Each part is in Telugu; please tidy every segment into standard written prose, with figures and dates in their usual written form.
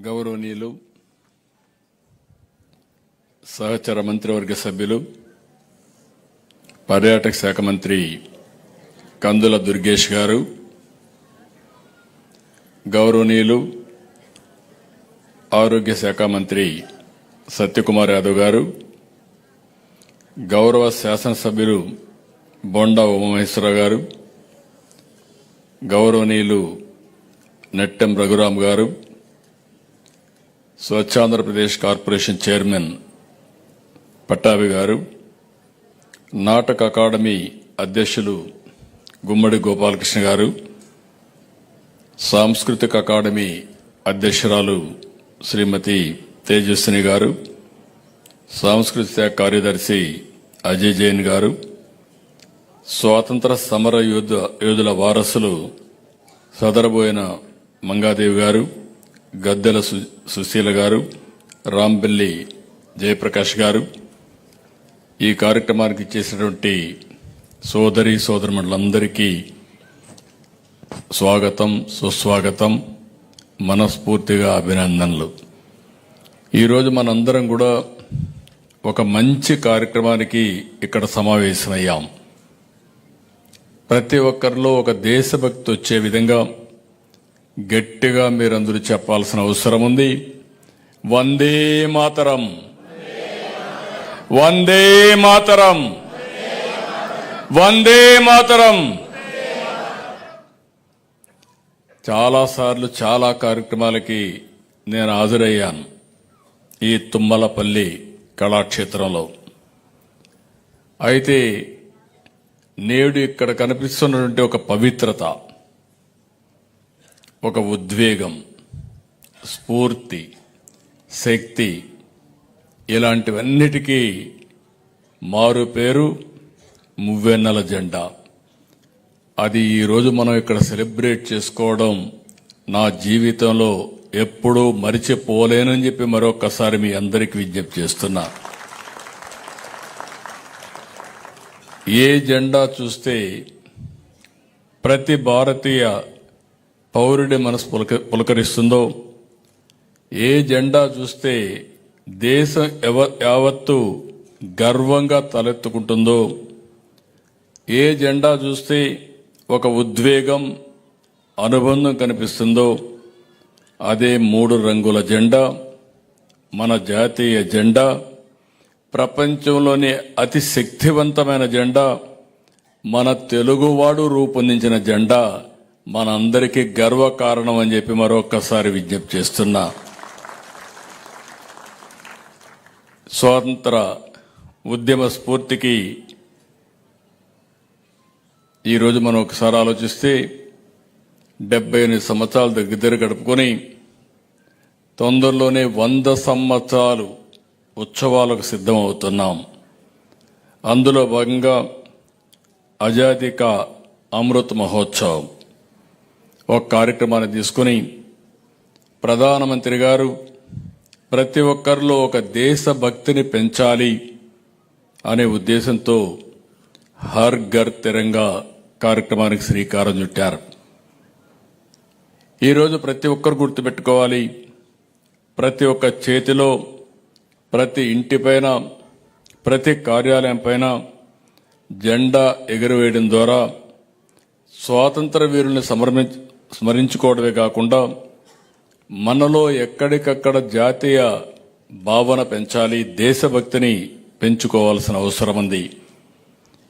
గౌరవనీయులు సహచర మంత్రివర్గ సభ్యులు పర్యాటక శాఖ మంత్రి కందుల దుర్గేష్ గారు, గౌరవనీయులు ఆరోగ్య శాఖ మంత్రి సత్యకుమార్ యాదవ్ గారు, గౌరవ శాసనసభ్యులు బొండా ఉమామహేశ్వరరావు గారు, గౌరవనీయులు నెట్టెం రఘురాం గారు, స్వచ్ఛాంధ్రప్రదేశ్ కార్పొరేషన్ చైర్మన్ పట్టాభి గారు, నాటక అకాడమీ అధ్యక్షులు గుమ్మడి గోపాలకృష్ణ గారు, సాంస్కృతిక అకాడమీ అధ్యక్షురాలు శ్రీమతి తేజస్విని గారు, సాంస్కృతిక శాఖ కార్యదర్శి అజయ్ జైన్ గారు, స్వాతంత్ర సమర యోధుల వారసులు సదరబోయిన మంగాదేవి గారు, గద్దెల సుశీల గారు, రాంబెల్లి జయప్రకాష్ గారు, ఈ కార్యక్రమానికి చేసినటువంటి సోదరి సోదరులందరికీ స్వాగతం, సుస్వాగతం, మనస్ఫూర్తిగా అభినందనలు. ఈరోజు మనందరం కూడా ఒక మంచి కార్యక్రమానికి ఇక్కడ సమావేశమయ్యాం. ప్రతి ఒక్కరిలో ఒక దేశభక్తి వచ్చే విధంగా గట్టిగా మీరందరూ చెప్పాల్సిన అవసరం ఉంది. వందే మాతరం, వందే మాతరం, వందే మాతరం. చాలాసార్లు చాలా కార్యక్రమాలకి నేను హాజరయ్యాను ఈ తుమ్మలపల్లి కళాక్షేత్రంలో. అయితే నేడు ఇక్కడ కనిపిస్తున్నటువంటి ఒక పవిత్రత, ఒక ఉద్వేగం, స్ఫూర్తి, శక్తి, ఇలాంటివన్నిటికీ మారు పేరు మువ్వెన్నెల జెండా. అది ఈరోజు మనం ఇక్కడ సెలబ్రేట్ చేసుకోవడం నా జీవితంలో ఎప్పుడూ మరిచిపోలేనని చెప్పి మరొకసారి మీ అందరికీ విజ్ఞప్తి చేస్తున్నా. ఏ జెండా చూస్తే ప్రతి భారతీయ పౌరుడి మనసు పులకరిస్తుందో, ఏ జెండా చూస్తే దేశం యావత్తు గర్వంగా తలెత్తుకుంటుందో, ఏ జెండా చూస్తే ఒక ఉద్వేగం, అనుబంధం కనిపిస్తుందో, అదే 3 రంగుల జెండా, మన జాతీయ జెండా, ప్రపంచంలోని అతి శక్తివంతమైన జెండా, మన తెలుగువాడు రూపొందించిన జెండా మనందరికీ గర్వకారణం అని చెప్పి మరొకసారి విజ్ఞప్తి చేస్తున్నా. స్వాతంత్ర ఉద్యమ స్ఫూర్తికి ఈరోజు మనం ఒకసారి ఆలోచిస్తే 78 సంవత్సరాలు దగ్గర గడుపుకొని తొందరలోనే 100 సంవత్సరాలు ఉత్సవాలకు సిద్ధమవుతున్నాం. అందులో భాగంగా ఆజాదీ కా అమృత్ మహోత్సవం ఒక కార్యక్రమాన్ని తీసుకుని ప్రధానమంత్రి గారు ప్రతి ఒక్కరిలో ఒక దేశభక్తిని పెంచాలి అనే ఉద్దేశంతో హర్ ఘర్ తిరంగా కార్యక్రమానికి శ్రీకారం చుట్టారు. ఈరోజు ప్రతి ఒక్కరు గుర్తుపెట్టుకోవాలి, ప్రతి ఒక్క చేతిలో, ప్రతి ఇంటిపైన, ప్రతి కార్యాలయం పైన జెండా ఎగురవేయడం ద్వారా స్వాతంత్ర వీరుల్ని స్మరించుకోవడమే కాకుండా మనలో ఎక్కడికక్కడ జాతీయ భావన పెంచాలి, దేశభక్తిని పెంచుకోవాల్సిన అవసరం ఉంది.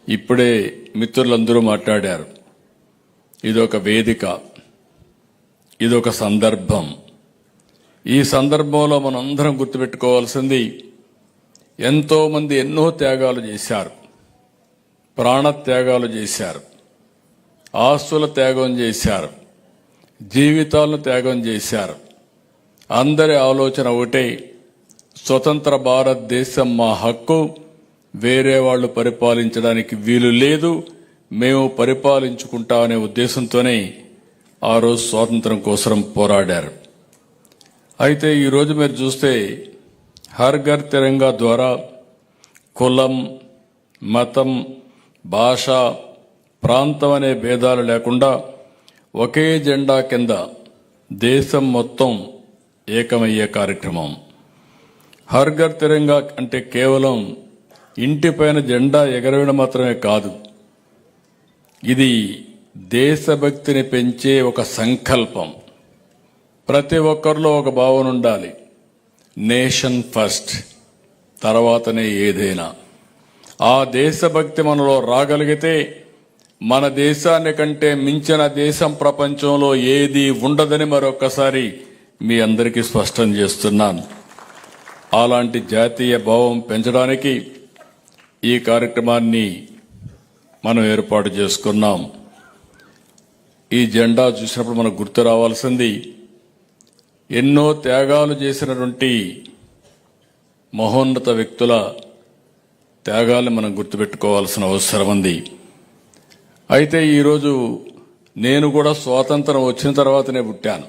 ఇప్పుడే మిత్రులందరూ మాట్లాడారు. ఇదొక వేదిక, ఇదొక సందర్భం. ఈ సందర్భంలో మనందరం గుర్తుపెట్టుకోవాల్సింది, ఎంతో మంది ఎన్నో త్యాగాలు చేశారు, ప్రాణత్యాగాలు చేశారు, ఆస్తుల త్యాగం చేశారు, జీవితాలను త్యాగం చేశారు. అందరి ఆలోచన ఒకటే, స్వతంత్ర భారతదేశం మా హక్కు, వేరే వాళ్ళు పరిపాలించడానికి వీలు లేదు, మేము పరిపాలించుకుంటామనే ఉద్దేశంతోనే ఆ రోజు స్వాతంత్రం కోసం పోరాడారు. అయితే ఈరోజు మీరు చూస్తే హర్ ఘర్ తిరంగా ద్వారా కులం, మతం, భాష, ప్రాంతం అనే భేదాలు లేకుండా ఒకే జెండా కింద దేశం మొత్తం ఏకమయ్యే కార్యక్రమం. హర్ ఘర్ తిరంగా అంటే కేవలం ఇంటిపైన జెండా ఎగరవేయడం మాత్రమే కాదు, ఇది దేశభక్తిని పెంచే ఒక సంకల్పం. ప్రతి ఒక్కరిలో ఒక భావన ఉండాలి, నేషన్ ఫస్ట్, తర్వాతనే ఏదైనా. ఆ దేశభక్తి మనలో రాగలిగితే మన దేశాన్ని కంటే మించిన దేశం ప్రపంచంలో ఏది ఉండదని మరొకసారి మీ అందరికీ స్పష్టం చేస్తున్నాను. అలాంటి జాతీయ భావం పెంచడానికి ఈ కార్యక్రమాన్ని మనం ఏర్పాటు చేసుకున్నాం. ఈ జెండా చూసినప్పుడు మనకు గుర్తు రావాల్సింది, ఎన్నో త్యాగాలు చేసినటువంటి మహోన్నత వ్యక్తుల త్యాగాల్ని మనం గుర్తుపెట్టుకోవాల్సిన అవసరం ఉంది. అయితే ఈరోజు నేను కూడా స్వాతంత్రం వచ్చిన తర్వాతనే పుట్టాను,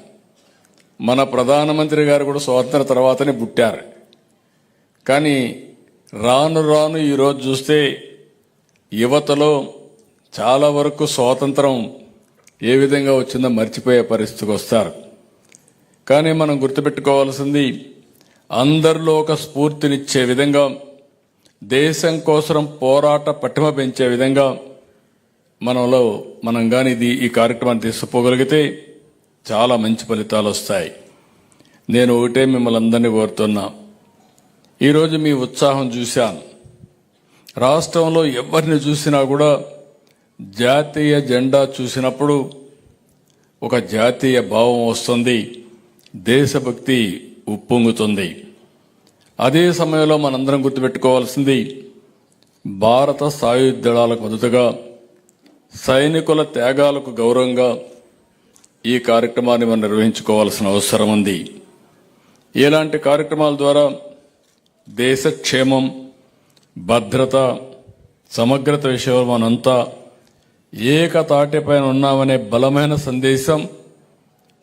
మన ప్రధానమంత్రి గారు కూడా స్వాతంత్రం తర్వాతనే పుట్టారు. కానీ రాను రాను ఈరోజు చూస్తే యువతలో చాలా వరకు స్వాతంత్రం ఏ విధంగా వచ్చిందో మర్చిపోయే పరిస్థితికి వస్తారు. కానీ మనం గుర్తుపెట్టుకోవాల్సింది, అందరిలో ఒక స్ఫూర్తినిచ్చే విధంగా, దేశం కోసం పోరాట పటిమ పెంచే విధంగా మనం కానీ ఈ కార్యక్రమాన్ని తీసుకుపోగలిగితే చాలా మంచి ఫలితాలు వస్తాయి. నేను ఒకటే మిమ్మల్ని అందరినీ కోరుతున్నా, ఈరోజు మీ ఉత్సాహం చూశాను. రాష్ట్రంలో ఎవరిని చూసినా కూడా జాతీయ జెండా చూసినప్పుడు ఒక జాతీయ భావం వస్తుంది, దేశభక్తి ఉప్పొంగుతుంది. అదే సమయంలో మనందరం గుర్తుపెట్టుకోవాల్సింది, భారత సాయుధ దళాలకు మద్దతుగా, సైనికుల త్యాగాలకు గౌరవంగా ఈ కార్యక్రమాన్ని మనం నిర్వహించుకోవాల్సిన అవసరం ఉంది. ఇలాంటి కార్యక్రమాల ద్వారా దేశ క్షేమం, భద్రత, సమగ్రత విషయంలో మనంతా ఏకతాటిపైన ఉన్నామనే బలమైన సందేశం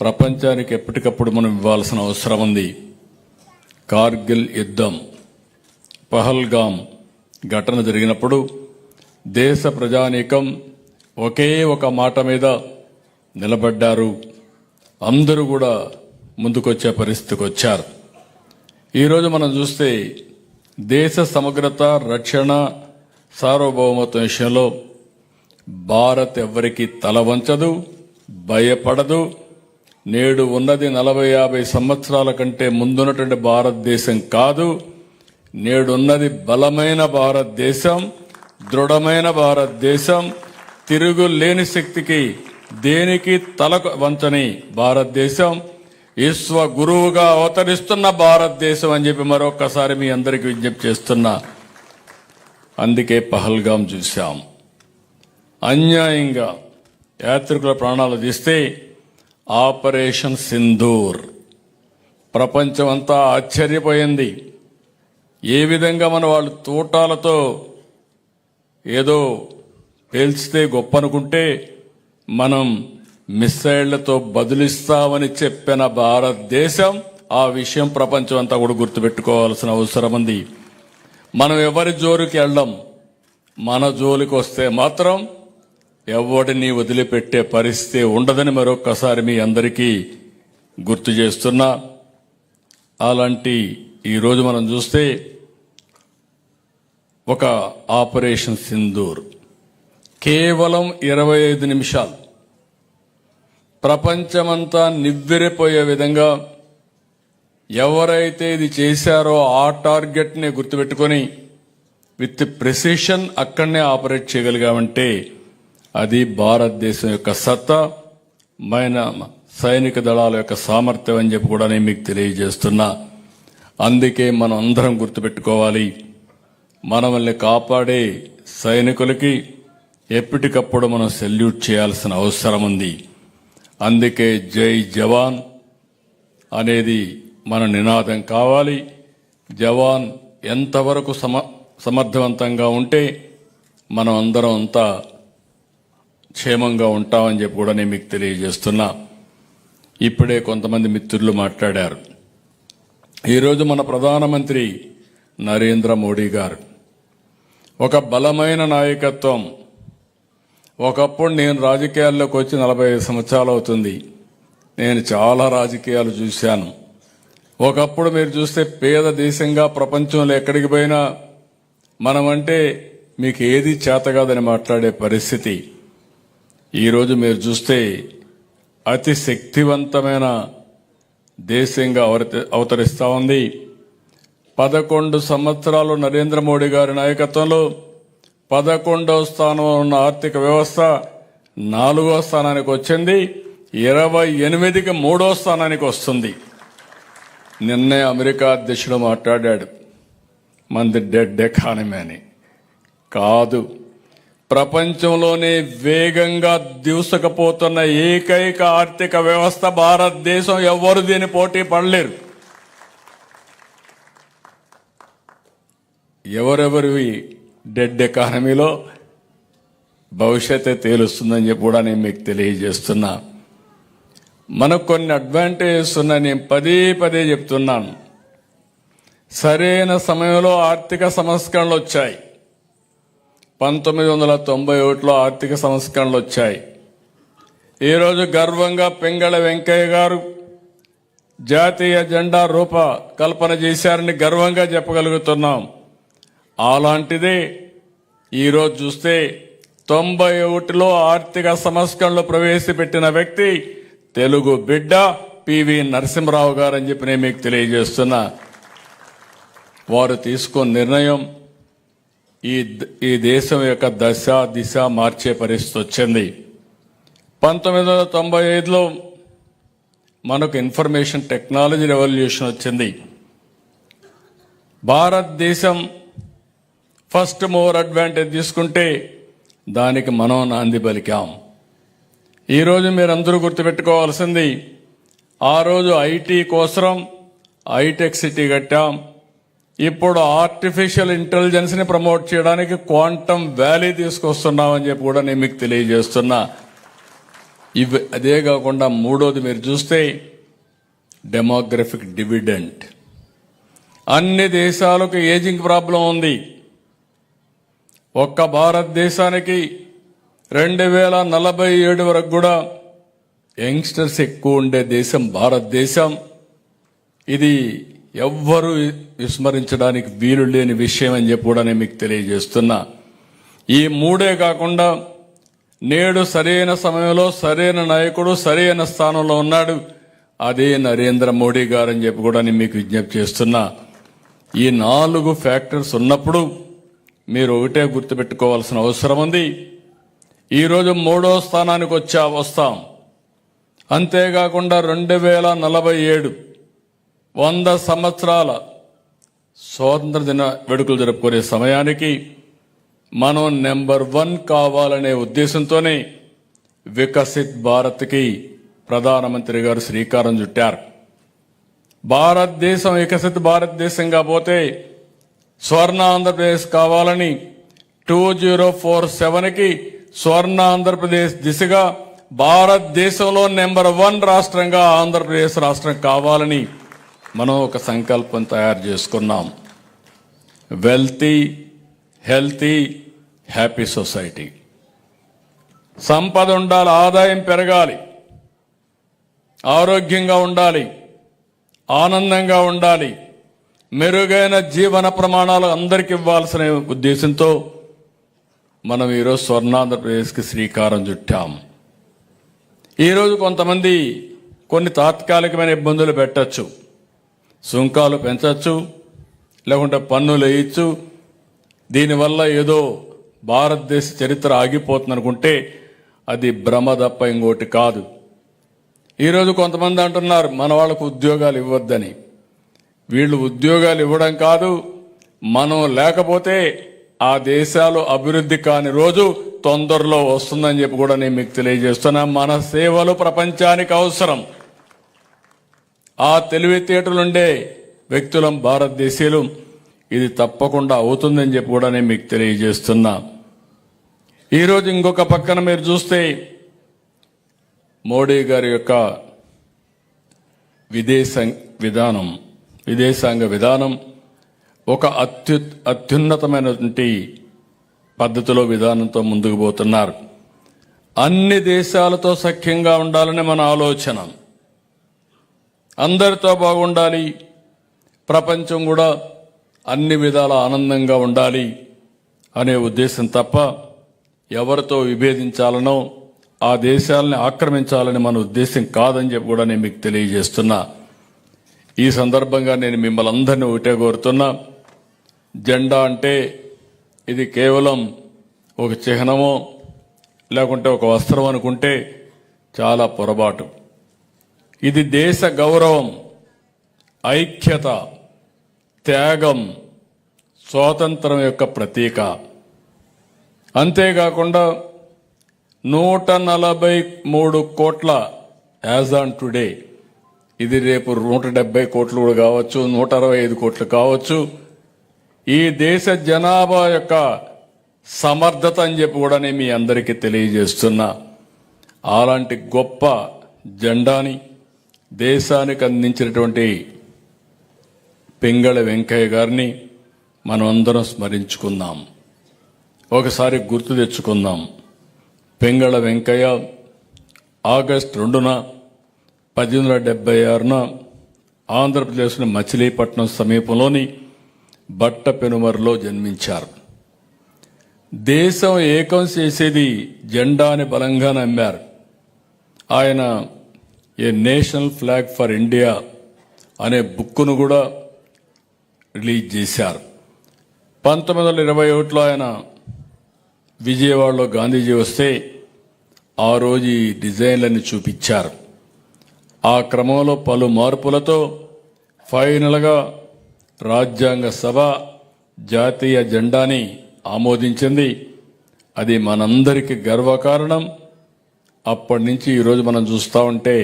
ప్రపంచానికి ఎప్పటికప్పుడు మనం ఇవ్వాల్సిన అవసరం ఉంది. కార్గిల్ యుద్ధం, పహల్గాం ఘటన జరిగినప్పుడు దేశ ప్రజానీకం ఒకే ఒక మాట మీద నిలబడ్డారు. అందరూ కూడా ముందుకొచ్చే పరిస్థితికి వచ్చారు. ఈరోజు మనం చూస్తే దేశ సమగ్రత, రక్షణ, సార్వభౌమత్వం విషయంలో భారత్ ఎవ్వరికీ తల వంచదు, భయపడదు. నేడు ఉన్నది 40-50 సంవత్సరాల కంటే ముందున్నటువంటి భారతదేశం కాదు. నేడున్నది బలమైన భారతదేశం, దృఢమైన భారతదేశం, తిరుగులేని శక్తికి దేనికి తల వంచని భారతదేశం, విశ్వ గురువుగా అవతరిస్తున్న భారతదేశం అని చెప్పి మరొకసారి మీ అందరికీ విజ్ఞప్తి చేస్తున్నా. అందుకే పహల్గాం చూశాం. అన్యాయంగా యాత్రికుల ప్రాణాలు తీస్తే ఆపరేషన్ సింధూర్ ప్రపంచమంతా ఆశ్చర్యపోయింది. ఏ విధంగా మన వాళ్ళు తూటాలతో ఏదో పేల్చితే గొప్ప అనుకుంటే మనం మిస్సైళ్లతో బదులిస్తామని చెప్పిన భారతదేశం, ఆ విషయం ప్రపంచం అంతా కూడా గుర్తుపెట్టుకోవాల్సిన అవసరం ఉంది. మనం ఎవరి జోలికి వెళ్ళం, మన జోలికి వస్తే మాత్రం ఎవడిని వదిలిపెట్టే పరిస్థితి ఉండదని మరొక్కసారి మీ అందరికీ గుర్తు చేస్తున్నా. అలాంటి ఈరోజు మనం చూస్తే ఒక ఆపరేషన్ సింధూర్ కేవలం 25 నిమిషాలు ప్రపంచమంతా నివ్వెరపోయే విధంగా ఎవరైతే ఇది చేశారో ఆ టార్గెట్ని గుర్తుపెట్టుకొని విత్ ప్రెసిషన్ అక్కడనే ఆపరేట్ చేయగలిగామంటే అది భారతదేశం యొక్క సత్తా, సైనిక దళాల యొక్క సామర్థ్యం అని చెప్పి కూడా నేను మీకు తెలియజేస్తున్నా. అందుకే మనం అందరం గుర్తుపెట్టుకోవాలి, మనల్ని కాపాడే సైనికులకి ఎప్పటికప్పుడు మనం సెల్యూట్ చేయాల్సిన అవసరం ఉంది. అందుకే జై జవాన్ అనేది మన నినాదం కావాలి. జవాన్ ఎంతవరకు సమర్థవంతంగా ఉంటే మనం అందరం అంతా క్షేమంగా ఉంటామని చెప్పి కూడా నేను మీకు తెలియజేస్తున్నా. ఇప్పుడే కొంతమంది మిత్రులు మాట్లాడారు. ఈరోజు మన ప్రధానమంత్రి నరేంద్ర మోడీ గారు ఒక బలమైన నాయకత్వం. ఒకప్పుడు నేను రాజకీయాల్లోకి వచ్చి 45 సంవత్సరాలు అవుతుంది. నేను చాలా రాజకీయాలు చూశాను. ఒకప్పుడు మీరు చూస్తే పేద దేశంగా ప్రపంచంలో ఎక్కడికి పోయినా మనమంటే మీకు ఏది చేత కాదని మాట్లాడే పరిస్థితి. ఈరోజు మీరు చూస్తే అతి శక్తివంతమైన దేశంగా అవతరిస్తా ఉంది. 11 సంవత్సరాలు నరేంద్ర మోడీ గారి నాయకత్వంలో 11వ స్థానంలో ఉన్న ఆర్థిక వ్యవస్థ 4వ స్థానానికి వచ్చింది. 28కి 3వ స్థానానికి వస్తుంది. నిన్నే అమెరికా అధ్యక్షుడు మాట్లాడాడు, మనది డెడ్ ఎకానమీ అని. కాదు, ప్రపంచంలోనే వేగంగా దూసుకుపోతున్న ఏకైక ఆర్థిక వ్యవస్థ భారతదేశం. ఎవ్వరు దీని పోటీ పడలేరు. ఎవరెవరివి డెడ్ ఎకానమీలో భవిష్యత్తే తేలుస్తుందని చెప్పి కూడా నేను మీకు తెలియజేస్తున్నా. మనకు కొన్ని అడ్వాంటేజెస్ ఉన్నాయి. నేను పదే చెప్తున్నాను. సరైన సమయంలో ఆర్థిక సంస్కరణలు వచ్చాయి. 1991లో ఆర్థిక సంస్కరణలు వచ్చాయి. ఈరోజు గర్వంగా పింగళ వెంకయ్య గారు జాతీయ జెండా రూపకల్పన చేశారని గర్వంగా చెప్పగలుగుతున్నాం. అలాంటిదే ఈరోజు చూస్తే 91లో ఆర్థిక సంస్కరణలు ప్రవేశపెట్టిన వ్యక్తి తెలుగు బిడ్డ పివి నరసింహరావు గారు అని చెప్పి నేను మీకు తెలియజేస్తున్నా. వారు తీసుకున్న నిర్ణయం ఈ దేశం యొక్క దిశ మార్చే పరిస్థితి వచ్చింది. 1995లో మనకు ఇన్ఫర్మేషన్ టెక్నాలజీ రెవల్యూషన్ వచ్చింది. భారతదేశం ఫస్ట్ మూవర్ అడ్వాంటేజ్ తీసుకుంటే దానికి మనం నాంది పలికాం. ఈరోజు మీరందరూ గుర్తుపెట్టుకోవాల్సింది, ఆ రోజు ఐటీ కోసం హైటెక్ సిటీ కట్టాం. ఇప్పుడు ఆర్టిఫిషియల్ ఇంటెలిజెన్స్ ని ప్రమోట్ చేయడానికి క్వాంటమ్ వ్యాలీ తీసుకొస్తున్నామని చెప్పి కూడా నేను మీకు తెలియజేస్తున్నా. అదే కాకుండా మూడోది మీరు చూస్తే డెమోగ్రఫిక్ డివిడెంట్. అన్ని దేశాలకు ఏజింగ్ ప్రాబ్లం ఉంది. ఒక్క భారతదేశానికి 2047 వరకు కూడా యంగ్స్టర్స్ ఎక్కువ ఉండే దేశం భారతదేశం. ఇది ఎవ్వరూ విస్మరించడానికి వీలు లేని విషయం అని చెప్పి కూడా నేను మీకు తెలియజేస్తున్నా. ఈ మూడే కాకుండా నేడు సరైన సమయంలో సరైన నాయకుడు సరైన స్థానంలో ఉన్నాడు. అదే నరేంద్ర మోడీ గారు అని చెప్పి కూడా నేను మీకు విజ్ఞప్తి చేస్తున్నా. ఈ 4 ఫ్యాక్టర్స్ ఉన్నప్పుడు మీరు ఒకటే గుర్తుపెట్టుకోవాల్సిన అవసరం ఉంది. ఈరోజు 3వ స్థానానికి వస్తాం. అంతేకాకుండా 2047 100 సంవత్సరాల స్వాతంత్ర దిన వేడుకలు జరుపుకునే సమయానికి మనం నెంబర్ 1 కావాలనే ఉద్దేశంతోనే వికసిత్ భారత్కి ప్రధానమంత్రి గారు శ్రీకారం చుట్టారు. భారతదేశం వికసిత్ భారతదేశంగా పోతే స్వర్ణ ఆంధ్రప్రదేశ్ కావాలని 2047కి స్వర్ణ ఆంధ్రప్రదేశ్ దిశగా భారతదేశంలో నెంబర్ 1 రాష్ట్రంగా ఆంధ్రప్రదేశ్ రాష్ట్రం కావాలని మనం ఒక సంకల్పం తయారు చేసుకున్నాం. Wealthy, healthy, happy society. సంపద ఉండాలి, ఆదాయం పెరగాలి, ఆరోగ్యంగా ఉండాలి, ఆనందంగా ఉండాలి, మెరుగైన జీవన ప్రమాణాలు అందరికి ఇవ్వాల్సిన ఉద్దేశంతో మనం ఈరోజు స్వర్ణాంధ్రప్రదేశ్కి శ్రీకారం చుట్టాం. ఈరోజు కొంతమంది కొన్ని తాత్కాలికమైన ఇబ్బందులు పెట్టచ్చు, సుంకాలు పెంచచ్చు, లేకుంటే పన్నులు వేయచ్చు. దీనివల్ల ఏదో భారతదేశ చరిత్ర ఆగిపోతుంది అనుకుంటే అది భ్రమ తప్ప ఇంకోటి కాదు. ఈరోజు కొంతమంది అంటున్నారు మన వాళ్ళకు ఉద్యోగాలు ఇవ్వద్దని. వీళ్ళు ఉద్యోగాలు ఇవ్వడం కాదు, మనం లేకపోతే ఆ దేశాలు అభివృద్ధి కాని రోజు తొందరలో వస్తుందని చెప్పి కూడా నేను మీకు తెలియజేస్తున్నా. మన సేవలు ప్రపంచానికి అవసరం. ఆ తెలివితేటలుండే వ్యక్తులం భారతదేశీయులు. ఇది తప్పకుండా అవుతుందని చెప్పి కూడా నేను మీకు తెలియజేస్తున్నా. ఈరోజు ఇంకొక పక్కన మీరు చూస్తే మోడీ గారి యొక్క విదేశాంగ విధానం ఒక అత్యున్నతమైనటువంటి పద్ధతిలో విధానంతో ముందుకు పోతున్నారు. అన్ని దేశాలతో సఖ్యంగా ఉండాలని మన ఆలోచన. అందరితో బాగుండాలి, ప్రపంచం కూడా అన్ని విధాల ఆనందంగా ఉండాలి అనే ఉద్దేశం తప్ప ఎవరితో విభేదించాలనో ఆ దేశాలని ఆక్రమించాలని మన ఉద్దేశం కాదని చెప్పి కూడా నేను మీకు తెలియజేస్తున్నా. ఈ సందర్భంగా నేను మిమ్మల్ని అందరినీ ఒకటే కోరుతున్నా, జెండా అంటే ఇది కేవలం ఒక చిహ్నమో లేకుంటే ఒక వస్త్రం అనుకుంటే చాలా పొరపాటు. ఇది దేశ గౌరవం, ఐక్యత, త్యాగం, స్వాతంత్రం యొక్క ప్రతీక. అంతేకాకుండా 143 కోట్ల యాజ్ ఆన్ టుడే, ఇది రేపు 170 కోట్లు కూడా కావచ్చు, 165 కోట్లు కావచ్చు. ఈ దేశ జనాభా యొక్క సమర్థత అని చెప్పి కూడా నేను మీ అందరికీ తెలియజేస్తున్నా. అలాంటి గొప్ప జెండాని దేశానికి అందించినటువంటి పింగళి వెంకయ్య గారిని మనం అందరం స్మరించుకుందాం, ఒకసారి గుర్తు తెచ్చుకుందాం. పింగళి వెంకయ్య ఆగస్టు 2న 1876న ఆంధ్రప్రదేశ్లోని మచిలీపట్నం సమీపంలోని బట్టపెనుమరులో జన్మించారు. దేశం ఏకం చేసేది జెండాని బలంగా నమ్మారు. ఆయన ఏ నేషనల్ ఫ్లాగ్ ఫర్ ఇండియా అనే బుక్కును కూడా రిలీజ్ చేశారు. 1921లో ఆయన విజయవాడలో గాంధీజీ వస్తే ఆ రోజు ఈ డిజైన్లన్నీ చూపించారు. ఆ క్రమంలో పలు మార్పులతో ఫైనల్గా రాజ్యాంగ సభ జాతీయ జెండాని ఆమోదించింది. అది మనందరికీ గర్వకారణం. అప్పటి నుంచి ఈరోజు మనం చూస్తూ ఉంటే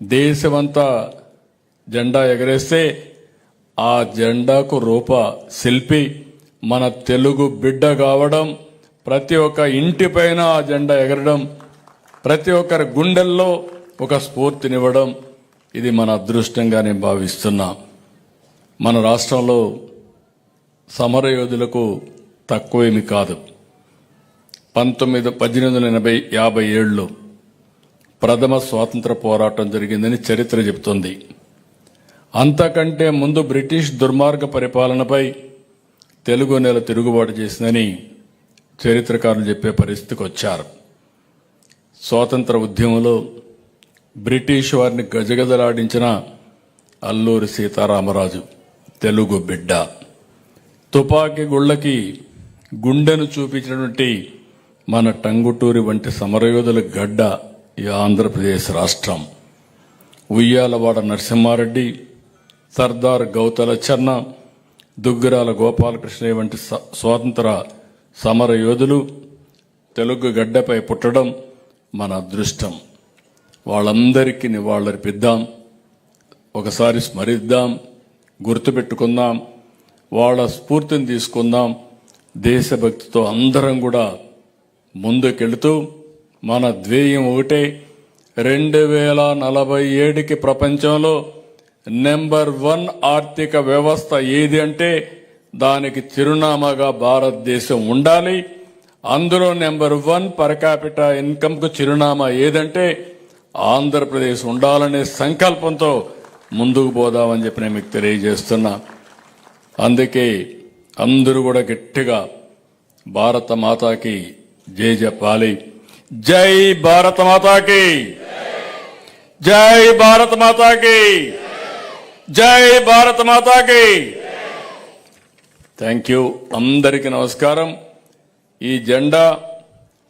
దేశమంతా జెండా ఎగరేస్తే ఆ జెండాకు రూప శిల్పి మన తెలుగు బిడ్డ కావడం, ప్రతి ఒక్క ఇంటిపైన ఆ జెండా ఎగరడం, ప్రతి ఒక్కరి గుండెల్లో ఒక స్ఫూర్తినివ్వడం, ఇది మన అదృష్టంగా నేను భావిస్తున్నా. మన రాష్ట్రంలో సమరయోధులకు తక్కువేమి కాదు. 1857లో ప్రథమ స్వాతంత్ర పోరాటం జరిగిందని చరిత్ర చెబుతుంది. అంతకంటే ముందు బ్రిటిష్ దుర్మార్గ పరిపాలనపై తెలుగు నేల తిరుగుబాటు చేసిందని చరిత్రకారులు చెప్పే పరిస్థితికి వచ్చారు. స్వాతంత్ర ఉద్యమంలో బ్రిటిష్ వారిని గజగజలాడించిన అల్లూరి సీతారామరాజు తెలుగు బిడ్డ. తుపాకీ గుళ్ళకి గుండెను చూపించినటువంటి మన టంగుటూరి వంటి సమరయోధుల గడ్డ ఈ ఆంధ్రప్రదేశ్ రాష్ట్రం. ఉయ్యాలవాడ నరసింహారెడ్డి, సర్దార్ గౌతల చెన్న, దుగ్గిరాల గోపాలకృష్ణయ్య వంటి స్వాతంత్ర సమర యోధులు తెలుగు గడ్డపై పుట్టడం మన అదృష్టం. వాళ్ళందరికీ నివాళులర్పిద్దాం, ఒకసారి స్మరిద్దాం, గుర్తుపెట్టుకుందాం, వాళ్ళ స్ఫూర్తిని తీసుకుందాం. దేశభక్తితో అందరం కూడా ముందుకెళ్తూ మన ధ్యేయం ఒకటే, 2047కి ప్రపంచంలో నెంబర్ 1 ఆర్థిక వ్యవస్థ ఏది అంటే దానికి చిరునామాగా భారతదేశం ఉండాలి. అందులో నెంబర్ 1 పర్ క్యాపిటల్ ఇన్కమ్కు చిరునామా ఏదంటే ఆంధ్రప్రదేశ్ ఉండాలనే సంకల్పంతో ముందుకు పోదామని చెప్పి నేను మీకు తెలియజేస్తున్నా. అందుకే అందరూ కూడా గట్టిగా భారత మాతాకి జై చెప్పాలి. జై భారత మాతాకి, జై భారత మాతాకి, జై భారత మాతాకి. Thank you. అందరికీ నమస్కారం. ఈ జెండా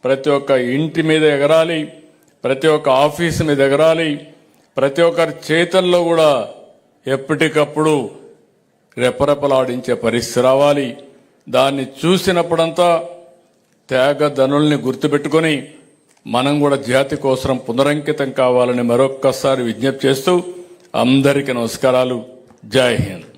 ప్రతి ఒక్క ఇంటి మీద ఎగరాలి, ప్రతి ఒక్క ఆఫీసు మీద ఎగరాలి, ప్రతి ఒక్కరి చేతల్లో కూడా ఎప్పటికప్పుడు రెపరెపలాడించే పరిస్థితి రావాలి. దాన్ని చూసినప్పుడంతా త్యాగధనుల్ని గుర్తుపెట్టుకుని మనం కూడా జాతి కోసం పునరంకితం కావాలని మరొక్కసారి విజ్ఞప్తి చేస్తూ అందరికీ నమస్కారాలు. జై హింద్.